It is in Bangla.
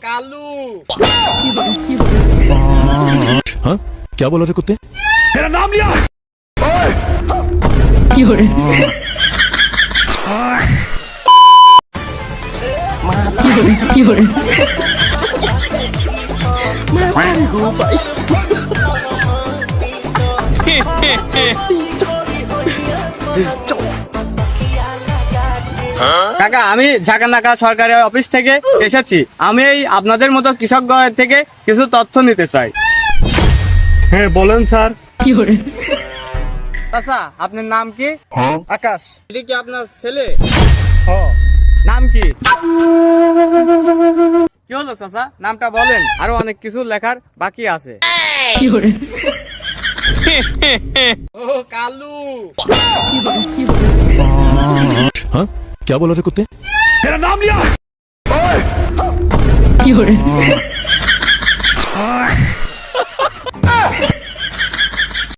कालू। हाँ क्या बोला रे कुत्ते? तेरा नाम लिया। কাকা আমি ঝাঁকানাকা সরকারি অফিস থেকে এসেছি। আমি এই আপনাদের মতো কৃষকদের থেকে কিছু তথ্য নিতে চাই। হ্যাঁ বলেন স্যার। আচ্ছা আপনার নাম কি? आकाश। এটা কি আপনার ছেলে? হ্যাঁ নাম কি? কি হলো চাচা, নামটা বলেন, আরো অনেক কিছু লেখার বাকি আছে। ओ कालू। हाँ क्या बोला रे कुत्ते? तेरा नाम लिया। কি